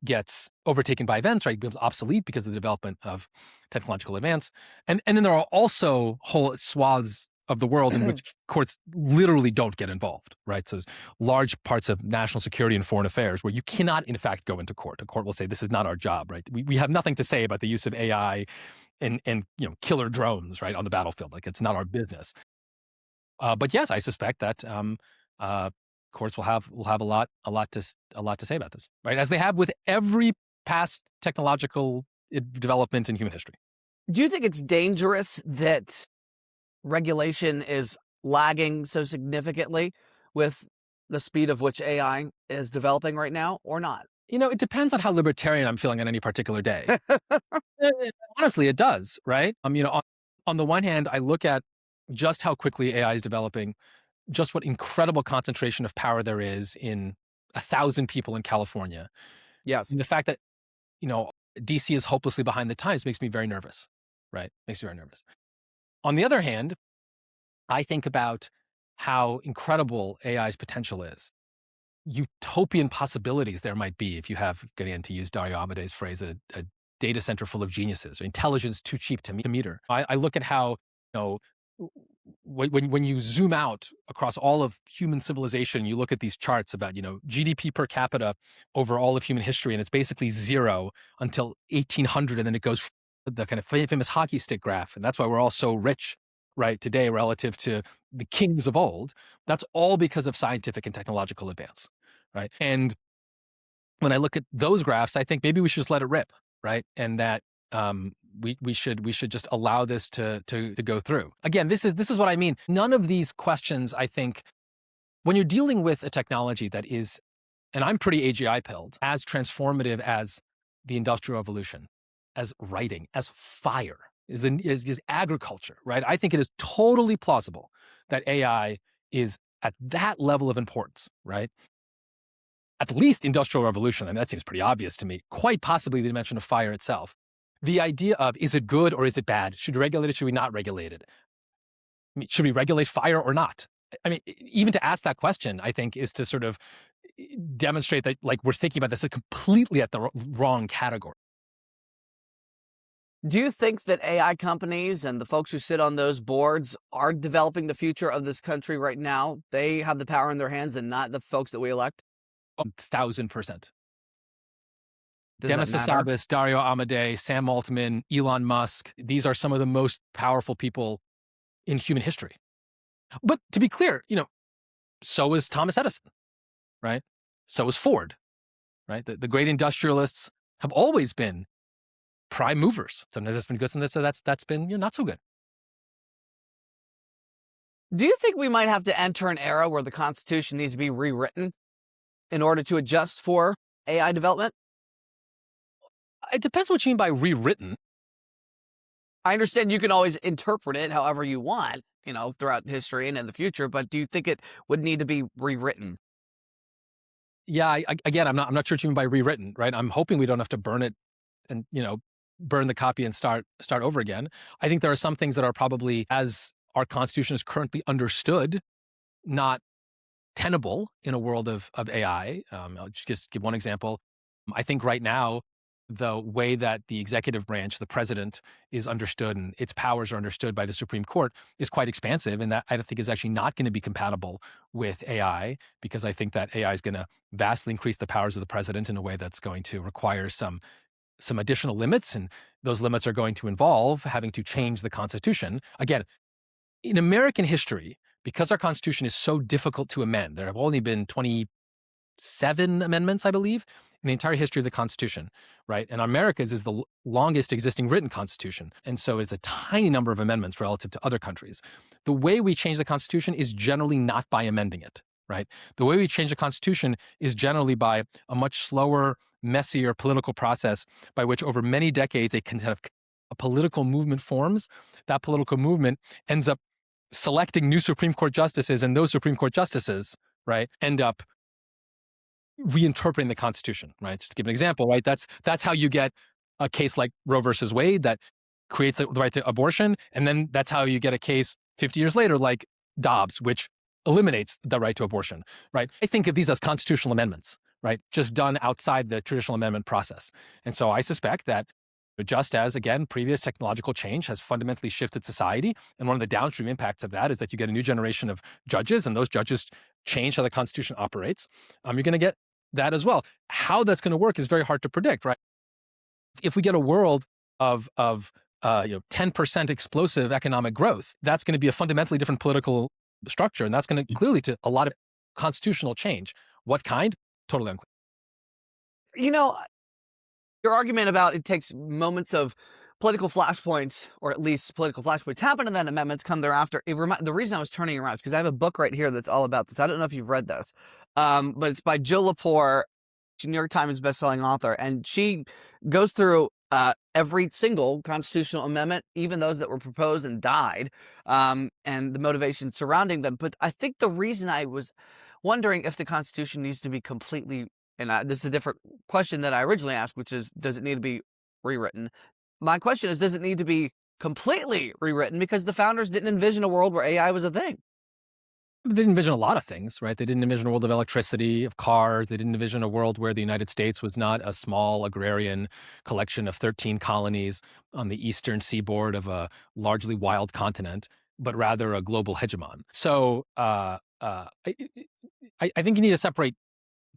gets overtaken by events, right? It becomes obsolete because of the development of technological advance. And then there are also whole swaths of the world in which courts literally don't get involved, right? So there's large parts of national security and foreign affairs where you cannot, in fact, go into court. A court will say, this is not our job, right? We have nothing to say about the use of AI and killer drones, right, on the battlefield. Like, it's not our business. But yes, I suspect that courts will have a lot to say about this, right? As they have with every past technological development in human history. Do you think it's dangerous that regulation is lagging so significantly with the speed of which AI is developing right now, or not? It depends on how libertarian I'm feeling on any particular day. Honestly, it does, right? On the one hand, I look at just how quickly AI is developing, just what incredible concentration of power there is in 1,000 people in California. Yes. And the fact that, DC is hopelessly behind the times makes me very nervous, right? Makes me very nervous. On the other hand, I think about how incredible AI's potential is. Utopian possibilities there might be if you have, getting to use Dario Amadei's phrase, a data center full of geniuses, or intelligence too cheap to meter. I look at how, when you zoom out across all of human civilization, you look at these charts about, GDP per capita over all of human history, and it's basically zero until 1800, and then it goes the kind of famous hockey stick graph, and that's why we're all so rich, right, today relative to the kings of old. That's all because of scientific and technological advance, right? And when I look at those graphs, I think maybe we should just let it rip, right? And that we should just allow this to go through. Again, this is what I mean. None of these questions, I think, when you're dealing with a technology that is, and I'm pretty AGI pilled, as transformative as the Industrial Revolution, as writing, as fire, is agriculture, right? I think it is totally plausible that AI is at that level of importance, right? At least Industrial Revolution, and that seems pretty obvious to me, quite possibly the dimension of fire itself. The idea of, is it good or is it bad? Should we regulate it? Should we not regulate it? I mean, should we regulate fire or not? I mean, even to ask that question, I think, is to sort of demonstrate that, like, we're thinking about this completely at the wrong category. Do you think that AI companies and the folks who sit on those boards are developing the future of this country right now? They have the power in their hands and not the folks that we elect? 1,000%. Does Demis that matter? Hassabis, Dario Amadei, Sam Altman, Elon Musk. These are some of the most powerful people in human history. But to be clear, so was Thomas Edison, right? So was Ford, right? The great industrialists have always been prime movers. Sometimes that's been good, sometimes that's been not so good. Do you think we might have to enter an era where the Constitution needs to be rewritten in order to adjust for AI development? It depends what you mean by rewritten. I understand you can always interpret it however you want, throughout history and in the future, but do you think it would need to be rewritten? Yeah, again, I'm not sure what you mean by rewritten, right? I'm hoping we don't have to burn it and, burn the copy and start over again. I think there are some things that are probably, as our Constitution is currently understood, not tenable in a world of AI. I'll just give one example. I think right now, the way that the executive branch, the president, is understood and its powers are understood by the Supreme Court is quite expansive. And that I think is actually not going to be compatible with AI, because I think that AI is going to vastly increase the powers of the president in a way that's going to require some additional limits. And those limits are going to involve having to change the Constitution. Again, in American history, because our Constitution is so difficult to amend, there have only been 27 amendments, I believe, in the entire history of the Constitution, right? And America's is the longest existing written Constitution. And so it's a tiny number of amendments relative to other countries. The way we change the Constitution is generally not by amending it, right? The way we change the Constitution is generally by a much slower, messier political process by which over many decades a political movement forms. That political movement ends up selecting new Supreme Court justices, and those Supreme Court justices, right, end up reinterpreting the Constitution, right? Just to give an example, right? That's how you get a case like Roe versus Wade that creates the right to abortion, and then that's how you get a case 50 years later like Dobbs, which eliminates the right to abortion, right? I think of these as constitutional amendments, right? Just done outside the traditional amendment process. And so I suspect that just as, again, previous technological change has fundamentally shifted society, and one of the downstream impacts of that is that you get a new generation of judges, and those judges change how the Constitution operates, you're going to get that as well. How that's going to work is very hard to predict, right? If we get a world of 10% explosive economic growth, that's going to be a fundamentally different political structure, and that's going to clearly to a lot of constitutional change. What kind? Totally unclear. Your argument about it takes moments of political flashpoints, or at least political flashpoints happen, and then amendments come thereafter. The reason I was turning around is because I have a book right here that's all about this. I don't know if you've read this, but it's by Jill Lepore. New York Times bestselling author, and she goes through every single constitutional amendment, even those that were proposed and died, and the motivation surrounding them. But I think the reason I was wondering if the Constitution needs to be completely, and this is a different question that I originally asked, which is, does it need to be rewritten? My question is, does it need to be completely rewritten? Because the founders didn't envision a world where AI was a thing. They didn't envision a lot of things, right? They didn't envision a world of electricity, of cars. They didn't envision a world where the United States was not a small agrarian collection of 13 colonies on the eastern seaboard of a largely wild continent, but rather a global hegemon. So I think you need to separate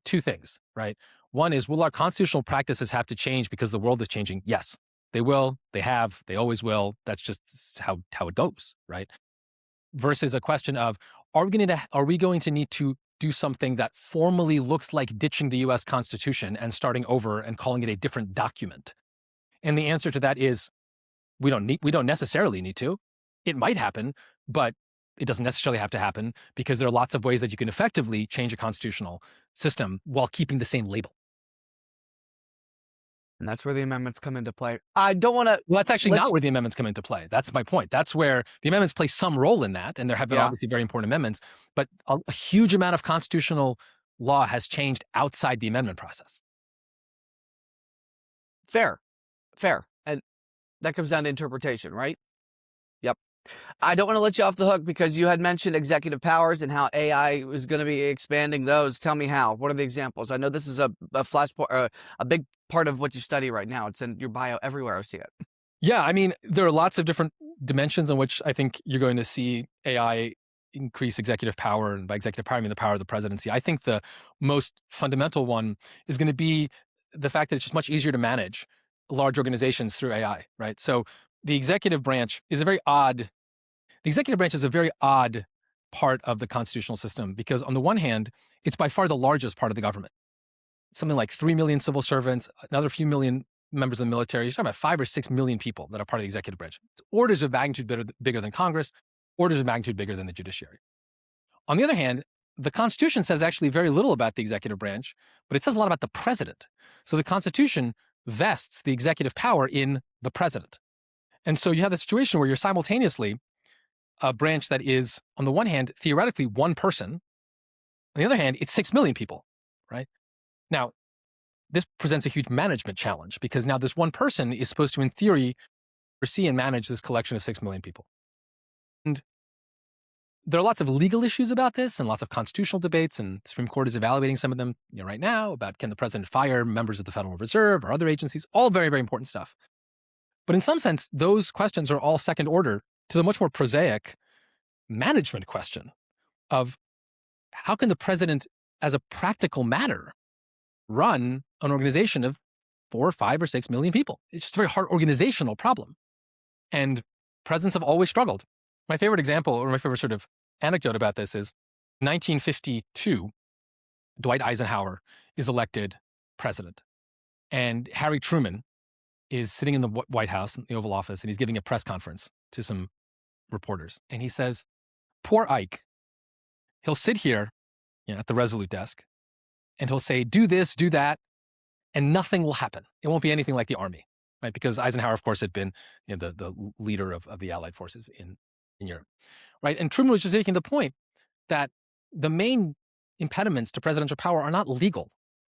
two things, right? One is, will our constitutional practices have to change because the world is changing? Yes, they will. They have. They always will. That's just how it goes, right? Versus a question of, are we going to need to do something that formally looks like ditching the U.S. Constitution and starting over and calling it a different document? And the answer to that is, we don't necessarily need to. It might happen, but it doesn't necessarily have to happen, because there are lots of ways that you can effectively change a constitutional system while keeping the same label. And that's where the amendments come into play. I don't want to... Well, that's actually not where the amendments come into play. That's my point. That's where the amendments play some role in that, and there have been obviously very important amendments, but a huge amount of constitutional law has changed outside the amendment process. Fair. And that comes down to interpretation, right? Yep. I don't want to let you off the hook because you had mentioned executive powers and how AI was going to be expanding those. Tell me how. What are the examples? I know this is a big part of what you study right now. It's in your bio everywhere. I see it. Yeah, I mean, there are lots of different dimensions in which I think you're going to see AI increase executive power. And by executive power, I mean the power of the presidency. I think the most fundamental one is going to be the fact that it's just much easier to manage large organizations through AI, right? So the executive branch is a very odd part of the constitutional system, because on the one hand, it's by far the largest part of the government. Something like 3 million civil servants, another few million members of the military. You're talking about 5 or 6 million people that are part of the executive branch. It's orders of magnitude bigger than Congress, orders of magnitude bigger than the judiciary. On the other hand, the Constitution says actually very little about the executive branch, but it says a lot about the president. So the Constitution vests the executive power in the president. And so you have the situation where you're simultaneously a branch that is, on the one hand, theoretically one person. On the other hand, it's 6 million people, right? Now, this presents a huge management challenge, because now this one person is supposed to, in theory, oversee and manage this collection of 6 million people. And there are lots of legal issues about this and lots of constitutional debates, and the Supreme Court is evaluating some of them right now about, can the president fire members of the Federal Reserve or other agencies? All very, very important stuff. But in some sense, those questions are all second order to the much more prosaic management question of, how can the president, as a practical matter, run an organization of 4 or 5 or 6 million people? It's just a very hard organizational problem. And presidents have always struggled. My favorite example, or my favorite sort of anecdote about this, is 1952, Dwight Eisenhower is elected president. And Harry Truman is sitting in the White House, in the Oval Office, and he's giving a press conference to some reporters. And he says, poor Ike, he'll sit here at the Resolute desk, and he'll say, do this, do that, and nothing will happen. It won't be anything like the army, right? Because Eisenhower, of course, had been the leader of the Allied forces in Europe, right? And Truman was just making the point that the main impediments to presidential power are not legal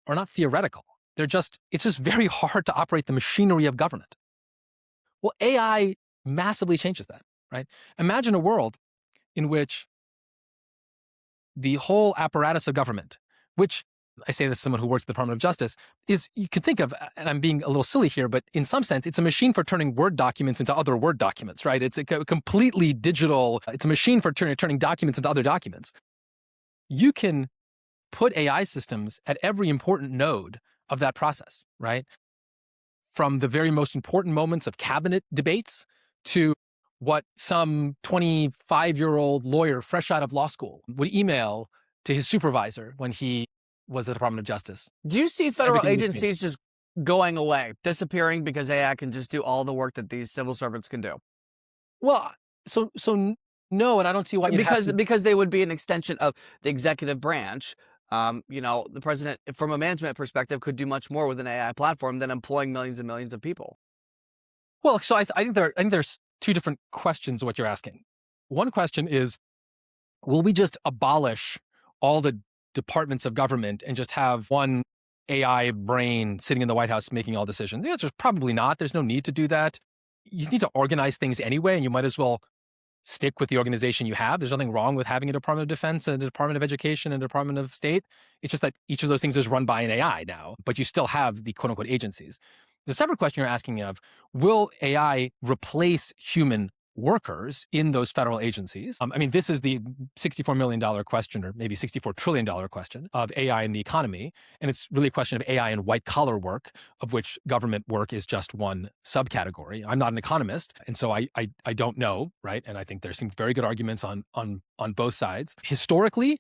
or not theoretical. It's just very hard to operate the machinery of government. Well, AI massively changes that, right? Imagine a world in which the whole apparatus of government, which, I say this as someone who works at the Department of Justice, is, you could think of, and I'm being a little silly here, but in some sense, it's a machine for turning Word documents into other Word documents, right? It's a completely digital, it's a machine for turning documents into other documents. You can put AI systems at every important node of that process, right? From the very most important moments of cabinet debates to what some 25-year-old lawyer fresh out of law school would email to his supervisor when he was the Department of Justice. Do you see federal agencies just going away, disappearing because AI can just do all the work that these civil servants can do? Well, so no, and I don't see why. Because they would be an extension of the executive branch. The president, from a management perspective, could do much more with an AI platform than employing millions and millions of people. Well, so I think there's two different questions of what you're asking. One question is, will we just abolish all the departments of government and just have one AI brain sitting in the White House making all decisions? The answer is probably not. There's no need to do that. You need to organize things anyway, and you might as well stick with the organization you have. There's nothing wrong with having a Department of Defense, a Department of Education, and a Department of State. It's just that each of those things is run by an AI now, but you still have the quote unquote agencies. The separate question you're asking of, will AI replace human workers in those federal agencies? This is the $64 million question, or maybe $64 trillion question of AI in the economy. And it's really a question of AI in white collar work, of which government work is just one subcategory. I'm not an economist, and so I don't know, right? And I think there's some very good arguments on both sides. Historically,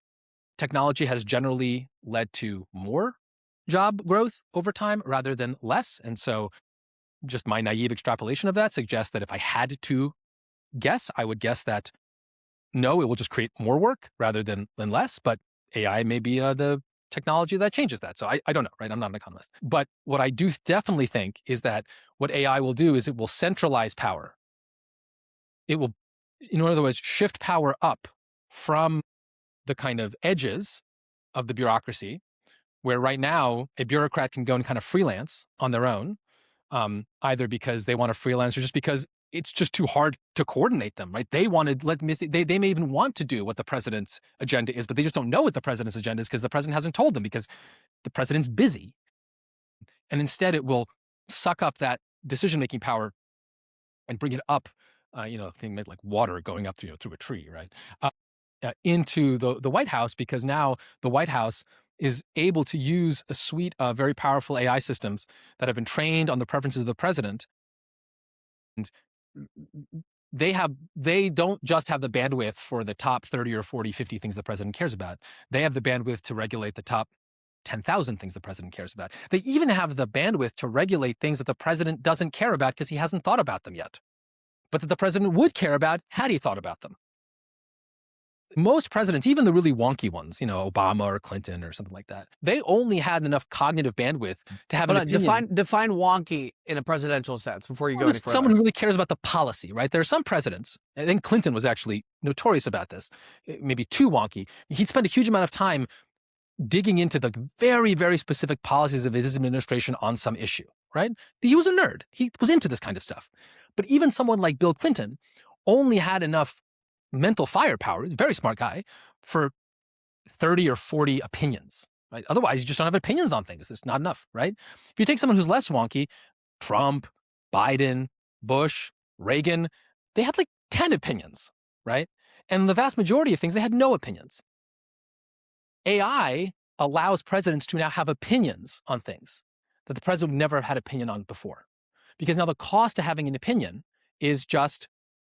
technology has generally led to more job growth over time rather than less. And so just my naive extrapolation of that suggests that if I had to guess, I would guess that no, it will just create more work rather than less, but AI may be the technology that changes that. So I don't know, right? I'm not an economist. But what I do definitely think is that what AI will do is it will centralize power. It will, in other words, shift power up from the kind of edges of the bureaucracy, where right now a bureaucrat can go and kind of freelance on their own, either because they want to freelance or just because it's just too hard to coordinate them, right? They may even want to do what the president's agenda is, but they just don't know what the president's agenda is because the president hasn't told them, because the president's busy. And instead it will suck up that decision-making power and bring it up, thing like water going up through a tree, right? Into the White House, because now the White House is able to use a suite of very powerful AI systems that have been trained on the preferences of the president. And they don't just have the bandwidth for the top 30 or 40, 50 things the president cares about. They have the bandwidth to regulate the top 10,000 things the president cares about. They even have the bandwidth to regulate things that the president doesn't care about because he hasn't thought about them yet, but that the president would care about had he thought about them. Most presidents, even the really wonky ones, Obama or Clinton or something like that, they only had enough cognitive bandwidth to have an opinion. Define wonky in a presidential sense before you go any further. Someone who really cares about the policy, right? There are some presidents, I think Clinton was actually notorious about this, maybe too wonky. He'd spend a huge amount of time digging into the very, very specific policies of his administration on some issue, right? He was a nerd. He was into this kind of stuff. But even someone like Bill Clinton only had enough mental firepower, he's a very smart guy, for 30 or 40 opinions, right? Otherwise, you just don't have opinions on things. It's not enough, right? If you take someone who's less wonky, Trump, Biden, Bush, Reagan, they had like 10 opinions, right? And the vast majority of things, they had no opinions. AI allows presidents to now have opinions on things that the president never had opinion on before. Because now the cost of having an opinion is just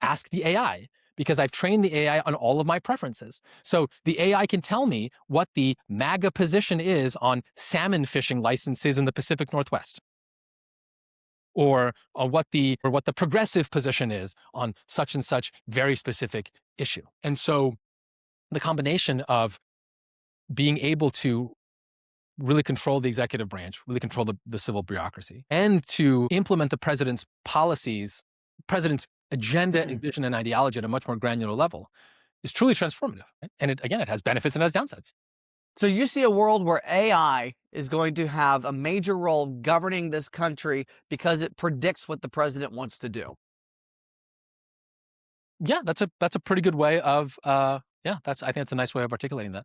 ask the AI, because I've trained the AI on all of my preferences. So the AI can tell me what the MAGA position is on salmon fishing licenses in the Pacific Northwest, or what the progressive position is on such and such very specific issue. And so the combination of being able to really control the executive branch, really control the civil bureaucracy, and to implement the president's policies, president's agenda and vision and ideology at a much more granular level is truly transformative. And it has benefits and it has downsides. So you see a world where AI is going to have a major role governing this country because it predicts what the president wants to do. Yeah, that's a pretty good way of, I think it's a nice way of articulating that.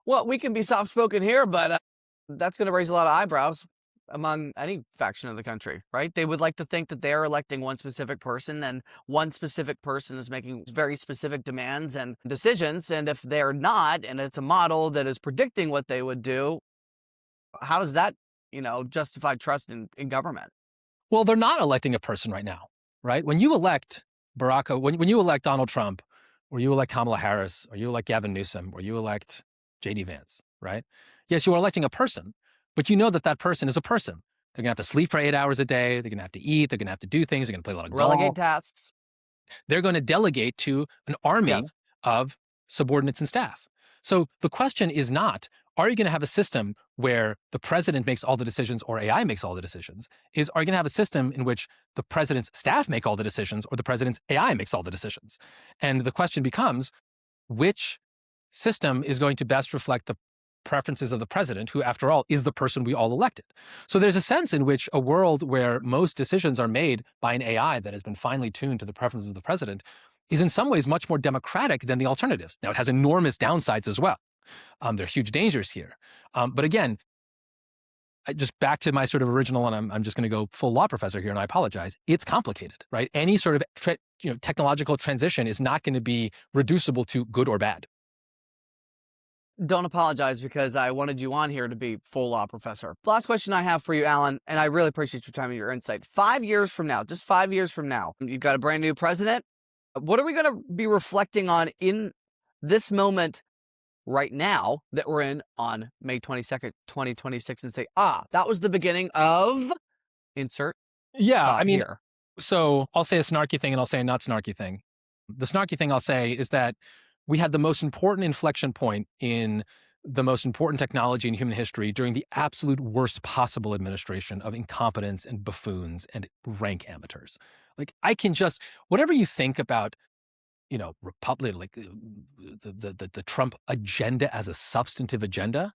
Well, we can be soft-spoken here, but that's going to raise a lot of eyebrows among any faction of the country, right? They would like to think that they're electing one specific person, and one specific person is making very specific demands and decisions. And if they're not, and it's a model that is predicting what they would do, how does that, justify trust in government? Well, they're not electing a person right now, right? When you elect when you elect Donald Trump, or you elect Kamala Harris, or you elect Gavin Newsom, or you elect J.D. Vance, right? Yes, you are electing a person, but you know that person is a person. They're going to have to sleep for 8 hours a day. They're going to have to eat. They're going to have to do things. They're going to play a lot of golf. Relegate tasks. They're going to delegate to an army of subordinates and staff. So the question is not, are you going to have a system where the president makes all the decisions or AI makes all the decisions? Are you going to have a system in which the president's staff make all the decisions or the president's AI makes all the decisions? And the question becomes, which system is going to best reflect the preferences of the president, who, after all, is the person we all elected? So there's a sense in which a world where most decisions are made by an AI that has been finely tuned to the preferences of the president is in some ways much more democratic than the alternatives. Now, it has enormous downsides as well. There are huge dangers here. But again, just back to my sort of original, and I'm just going to go full law professor here, and I apologize. It's complicated, right? Any sort of technological transition is not going to be reducible to good or bad. Don't apologize, because I wanted you on here to be full law professor. Last question I have for you, Alan, and I really appreciate your time and your insight. 5 years from now, just 5 years from now, you've got a brand new president. What are we going to be reflecting on in this moment right now that we're in on May 22nd, 2026, and say, that was the beginning of insert? Yeah, I mean, here. So I'll say a snarky thing and I'll say a not snarky thing. The snarky thing I'll say is that we had the most important inflection point in the most important technology in human history during the absolute worst possible administration of incompetence and buffoons and rank amateurs. Like, I can just, whatever you think about, Republic, like the Trump agenda as a substantive agenda,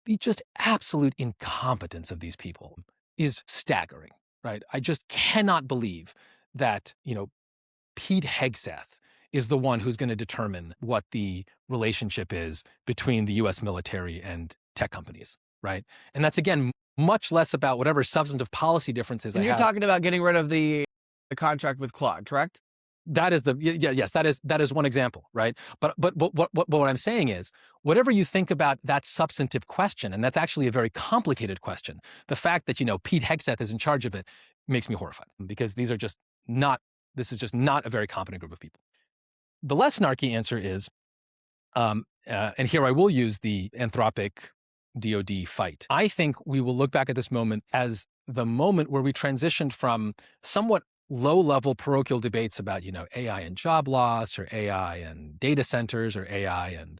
the just absolute incompetence of these people is staggering, right? I just cannot believe that, Pete Hegseth is the one who's going to determine what the relationship is between the U.S. military and tech companies, right? And that's, again, much less about whatever substantive policy differences. And you're talking about getting rid of the contract with Claude, correct? That is yes, that is one example, right? But what I'm saying is, whatever you think about that substantive question, and that's actually a very complicated question, the fact that, Pete Hegseth is in charge of it makes me horrified, because this is just not a very competent group of people. The less snarky answer is, and here I will use the Anthropic DoD fight. I think we will look back at this moment as the moment where we transitioned from somewhat low-level parochial debates about, AI and job loss, or AI and data centers, or AI and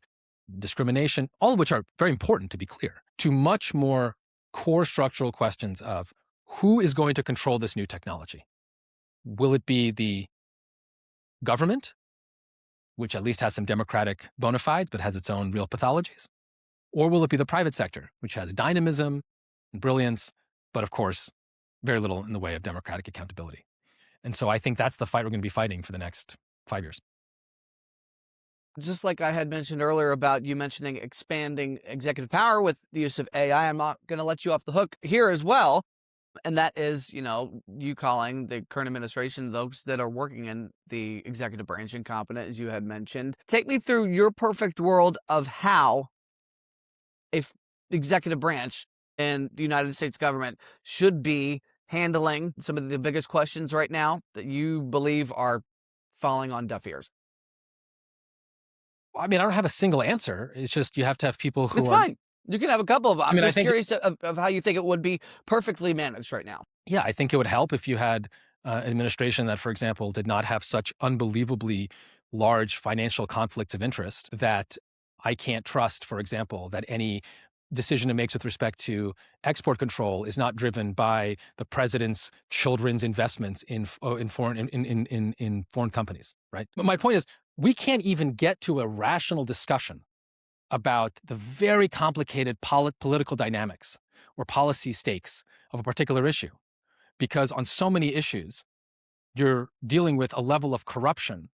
discrimination, all of which are very important, to be clear, to much more core structural questions of who is going to control this new technology. Will it be the government, which at least has some democratic bona fides but has its own real pathologies? Or will it be the private sector, which has dynamism and brilliance, but of course, very little in the way of democratic accountability? And so I think that's the fight we're going to be fighting for the next 5 years. Just like I had mentioned earlier about you mentioning expanding executive power with the use of AI, I'm not going to let you off the hook here as well. And that is, you calling the current administration, those that are working in the executive branch, incompetent, as you had mentioned. Take me through your perfect world of how a executive branch in the United States government should be handling some of the biggest questions right now that you believe are falling on deaf ears. I mean, I don't have a single answer. It's just you have to have people who It's are... fine. You can have a couple of them. I'm just curious of how you think it would be perfectly managed right now. Yeah, I think it would help if you had an administration that, for example, did not have such unbelievably large financial conflicts of interest that I can't trust, for example, that any decision it makes with respect to export control is not driven by the president's children's investments in foreign companies, right? But my point is, we can't even get to a rational discussion about the very complicated political dynamics or policy stakes of a particular issue, because on so many issues, you're dealing with a level of corruption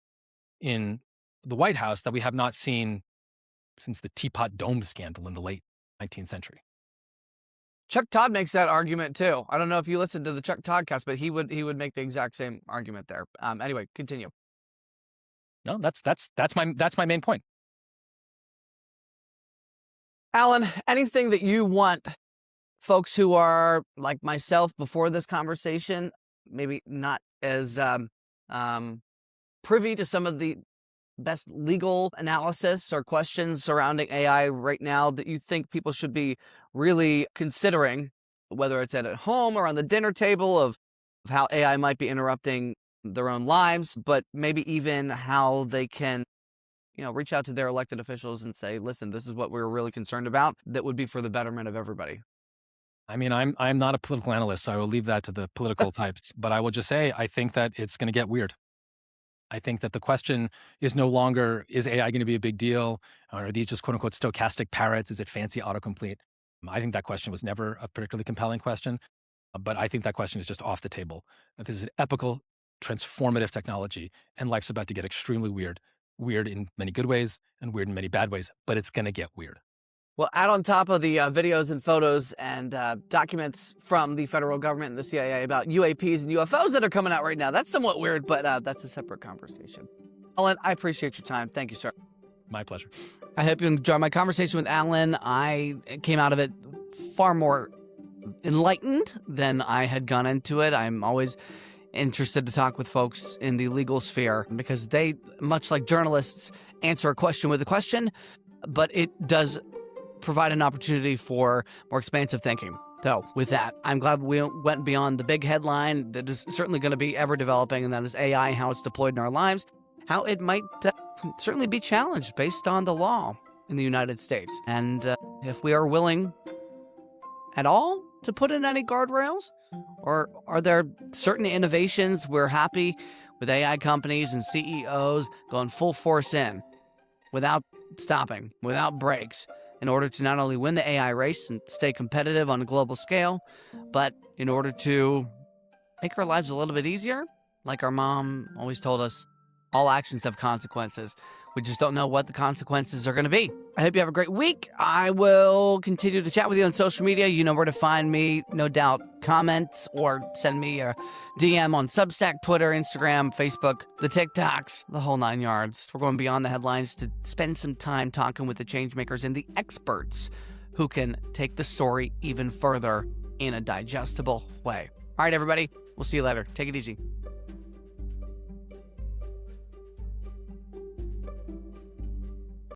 in the White House that we have not seen since the Teapot Dome scandal in the late 19th century. Chuck Todd makes that argument too. I don't know if you listened to the Chuck Toddcast, but he would make the exact same argument there. Anyway, continue. No, that's my main point. Alan, anything that you want folks who are like myself before this conversation, maybe not as privy to some of the best legal analysis or questions surrounding AI right now, that you think people should be really considering, whether it's at home or on the dinner table, of how AI might be interrupting their own lives, but maybe even how they can, reach out to their elected officials and say, listen, this is what we're really concerned about. That would be for the betterment of everybody. I mean, I'm not a political analyst, so I will leave that to the political types. But I will just say, I think that it's going to get weird. I think that the question is no longer, is AI going to be a big deal? Or are these just quote unquote stochastic parrots? Is it fancy autocomplete? I think that question was never a particularly compelling question. But I think that question is just off the table. This is an epical, transformative technology, and life's about to get extremely weird. Weird in many good ways and weird in many bad ways, but it's going to get weird. Well, add on top of the videos and photos and documents from the federal government and the CIA about UAPs and UFOs that are coming out right now. That's somewhat weird, but that's a separate conversation. Alan, I appreciate your time. Thank you, sir. My pleasure. I hope you enjoyed my conversation with Alan. I came out of it far more enlightened than I had gone into it. I'm always interested to talk with folks in the legal sphere because they, much like journalists, answer a question with a question, but it does provide an opportunity for more expansive thinking. So with that, I'm glad we went beyond the big headline that is certainly going to be ever developing, and that is AI, how it's deployed in our lives, how it might certainly be challenged based on the law in the United States. And if we are willing at all to put in any guardrails, or are there certain innovations we're happy with AI companies and CEOs going full force in without stopping, without breaks, in order to not only win the AI race and stay competitive on a global scale, but in order to make our lives a little bit easier? Like our mom always told us, all actions have consequences. We just don't know what the consequences are going to be. I hope you have a great week. I will continue to chat with you on social media. You know where to find me, no doubt. Comments or send me a DM on Substack, Twitter, Instagram, Facebook, the TikToks, the whole 9 yards. We're going beyond the headlines to spend some time talking with the change makers and the experts who can take the story even further in a digestible way. All right, everybody. We'll see you later. Take it easy.